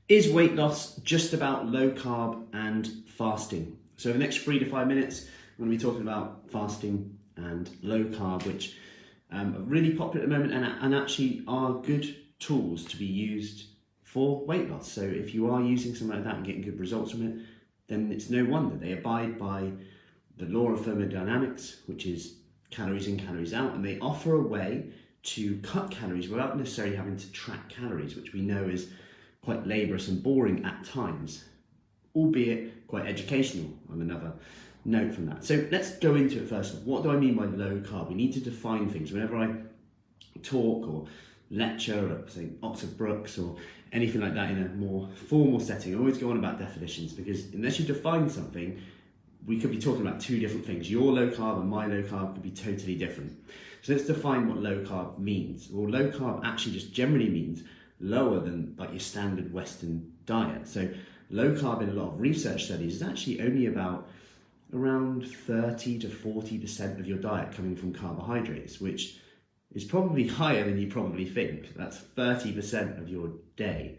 Is weight loss just about low carb and fasting? So the next 3 to 5 minutes, I'm going to be talking about fasting and low carb, which are really popular at the moment and actually are good tools to be used for weight loss. So if you are using something like that and getting good results from it, then it's no wonder. They abide by the law of thermodynamics, which is calories in, calories out, and they offer a way to cut calories without necessarily having to track calories, which we know is quite laborious and boring at times, albeit quite educational on another note from that. So let's go into it first. What do I mean by low carb? We need to define things. Whenever I talk or lecture at, say, Oxford Brookes or anything like that in a more formal setting, I always go on about definitions, because unless you define something, we could be talking about two different things. Your low carb and my low carb could be totally different. So let's define what low carb means. Well, low carb actually just generally means lower than like your standard Western diet. So low carb in a lot of research studies is actually only about around 30 to 40% of your diet coming from carbohydrates, which is probably higher than you probably think. That's 30% of your day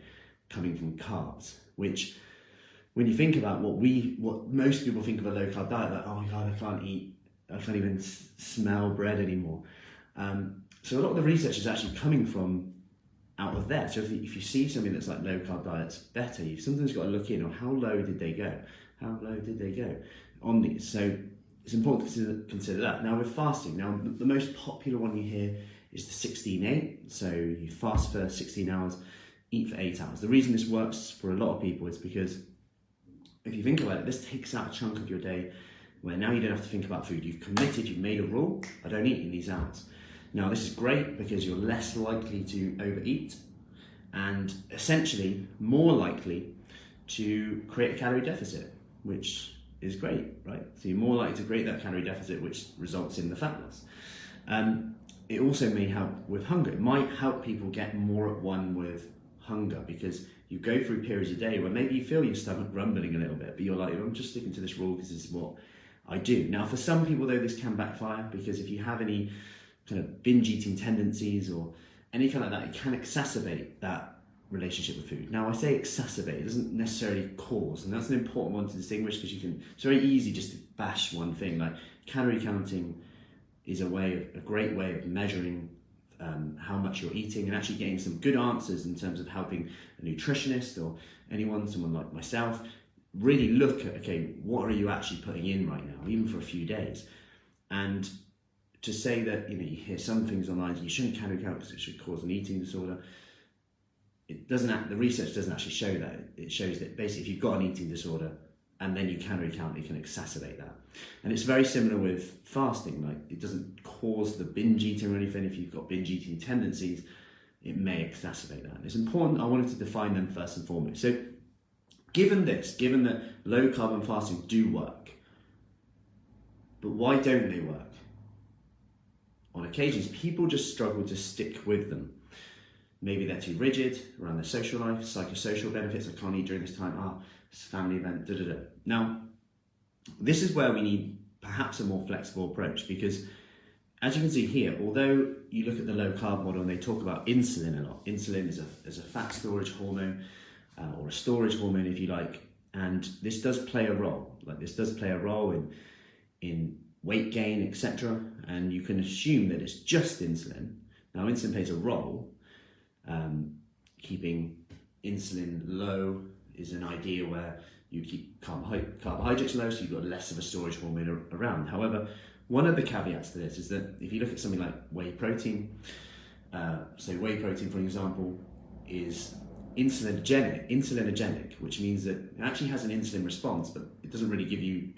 coming from carbs, which when you think about what most people think of a low carb diet, like, oh my God, I can't even smell bread anymore. So a lot of the research is actually coming from out of there. So if you see something that's like low carb diet's better, you've sometimes got to look in on how low did they go? How low did they go on these? So it's important to consider that. Now with fasting, the most popular one you hear is the 16-8. So you fast for 16 hours, eat for 8 hours. The reason this works for a lot of people is because if you think about it, this takes out a chunk of your day where now you don't have to think about food. You've committed, you've made a rule, I don't eat in these hours. Now this is great because you're less likely to overeat and essentially more likely to create a calorie deficit, which is great, right? So you're more likely to create that calorie deficit, which results in the fat loss. It also may help with hunger. It might help people get more at one with hunger, because you go through periods of day where maybe you feel your stomach rumbling a little bit, but you're like, I'm just sticking to this rule because this is what I do. Now for some people though, this can backfire, because if you have any kind of binge eating tendencies or anything like that, it can exacerbate that relationship with food. Now I say exacerbate, it doesn't necessarily cause, and that's an important one to distinguish, because it's very easy just to bash one thing. Like calorie counting is a great way of measuring how much you're eating and actually getting some good answers in terms of helping a nutritionist or someone like myself, really look at, okay, what are you actually putting in right now, even for a few days. And to say that, you hear some things online, you shouldn't calorie count because it should cause an eating disorder. The research doesn't actually show that. It shows that basically if you've got an eating disorder and then you calorie count, it can exacerbate that. And it's very similar with fasting. Like, it doesn't cause the binge eating or anything. If you've got binge eating tendencies, it may exacerbate that. And it's important, I wanted to define them first and foremost. So given that low carb and fasting do work, but why don't they work? On occasions, people just struggle to stick with them. Maybe they're too rigid around their social life, psychosocial benefits. I can't eat during this time. It's a family event, Now, this is where we need perhaps a more flexible approach, because as you can see here, although you look at the low carb model and they talk about insulin a lot, insulin is a fat storage hormone, or a storage hormone if you like, and this does play a role. This does play a role in weight gain, etc. And you can assume that it's just insulin. Now insulin plays a role. Keeping insulin low is an idea where you keep carbohydrates low, so you've got less of a storage hormone around. However, one of the caveats to this is that if you look at something like whey protein, so whey protein, for example, is insulinogenic, which means that it actually has an insulin response, but it doesn't really give you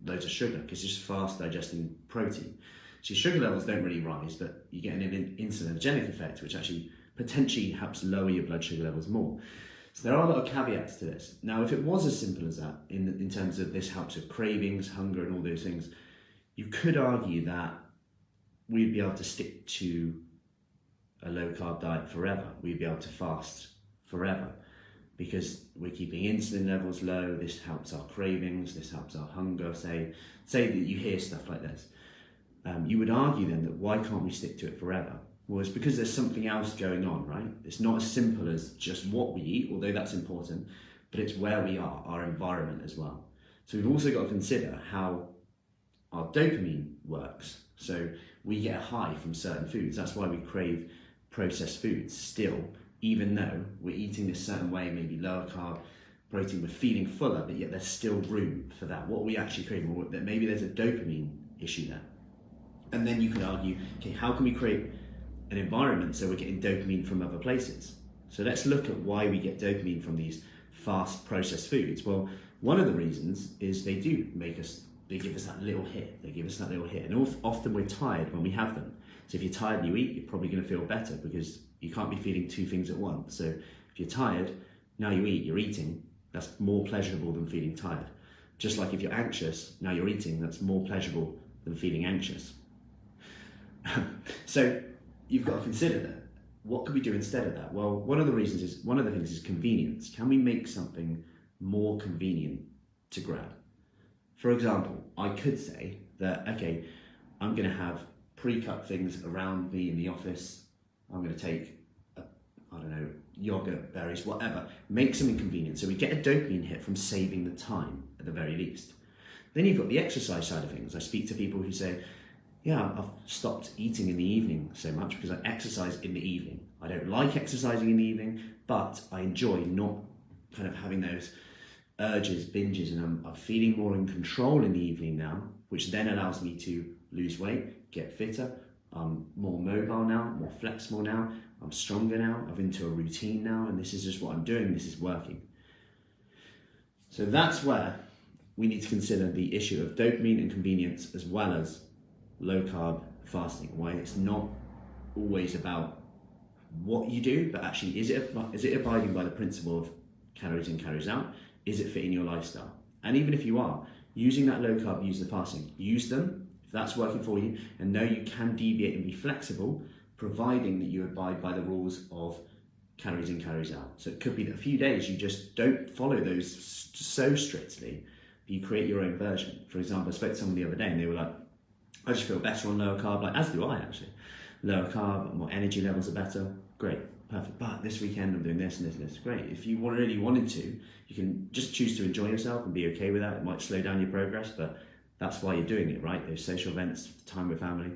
loads of sugar, because it's just fast digesting protein. So your sugar levels don't really rise, but you get an insulinogenic effect, which actually potentially helps lower your blood sugar levels more. So there are a lot of caveats to this. Now, if it was as simple as that, in terms of this helps with cravings, hunger, and all those things, you could argue that we'd be able to stick to a low carb diet forever. We'd be able to fast forever, because we're keeping insulin levels low. This helps our cravings, this helps our hunger. Say that you hear stuff like this. You would argue then that why can't we stick to it forever? Well, it's because there's something else going on, right? It's not as simple as just what we eat, although that's important, but it's where we are, our environment as well. So we've also got to consider how our dopamine works. So we get a high from certain foods. That's why we crave processed foods still, even though we're eating this certain way, maybe lower carb, protein, we're feeling fuller, but yet there's still room for that. What are we actually craving? Well, that maybe there's a dopamine issue there. And then you could argue, okay, how can we create an environment so we're getting dopamine from other places? So let's look at why we get dopamine from these fast processed foods. Well, one of the reasons is they give us that little hit. And often we're tired when we have them. So if you're tired and you eat, you're probably going to feel better because you can't be feeling two things at once. So if you're tired, now you eat, you're eating, that's more pleasurable than feeling tired. Just like if you're anxious, now you're eating, that's more pleasurable than feeling anxious. So you've got to consider that. What could we do instead of that? Well, one of the things is convenience. Can we make something more convenient to grab? For example, I could say that, okay, I'm going to have pre-cut things around me in the office. I'm going to take, yogurt, berries, whatever. Make something convenient. So we get a dopamine hit from saving the time at the very least. Then you've got the exercise side of things. I speak to people who say, yeah, I've stopped eating in the evening so much because I exercise in the evening. I don't like exercising in the evening, but I enjoy not kind of having those urges, binges, and I'm feeling more in control in the evening now, which then allows me to lose weight, get fitter. I'm more mobile now, more flexible now, I'm stronger now, I'm into a routine now, and this is just what I'm doing, this is working. So that's where we need to consider the issue of dopamine and convenience, as well as low carb fasting, why it's not always about what you do, but actually is it abiding by the principle of calories in, calories out? Is it fitting your lifestyle? And even if you are using that low carb, use the fasting, use them if that's working for you, and know you can deviate and be flexible, providing that you abide by the rules of calories in, calories out. So it could be that a few days you just don't follow those so strictly, but you create your own version. For example, I spoke to someone the other day and they were like, I just feel better on lower carb, like as do I actually. Lower carb, more energy levels are better, great, perfect. But this weekend I'm doing this and this and this, great. If you really wanted to, you can just choose to enjoy yourself and be okay with that. It might slow down your progress, but that's why you're doing it, right? Those social events, time with family.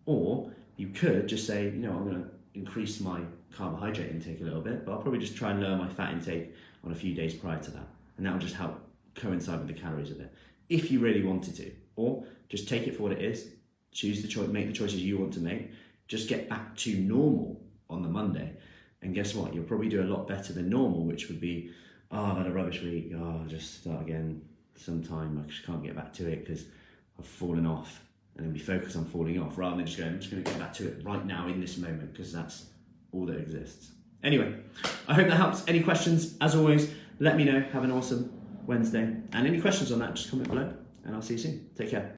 Or you could just say, I'm gonna increase my carbohydrate intake a little bit, but I'll probably just try and lower my fat intake on a few days prior to that. And that'll just help coincide with the calories a bit, if you really wanted to. Or just take it for what it is, choose the choice, make the choices you want to make, just get back to normal on the Monday. And guess what? You'll probably do a lot better than normal, which would be, I've had a rubbish week, I'll just start again sometime, I just can't get back to it because I've fallen off. And then we focus on falling off rather than just going, I'm just going to get back to it right now in this moment because that's all that exists. Anyway, I hope that helps. Any questions, as always, let me know. Have an awesome Wednesday. And any questions on that, just comment below and I'll see you soon. Take care.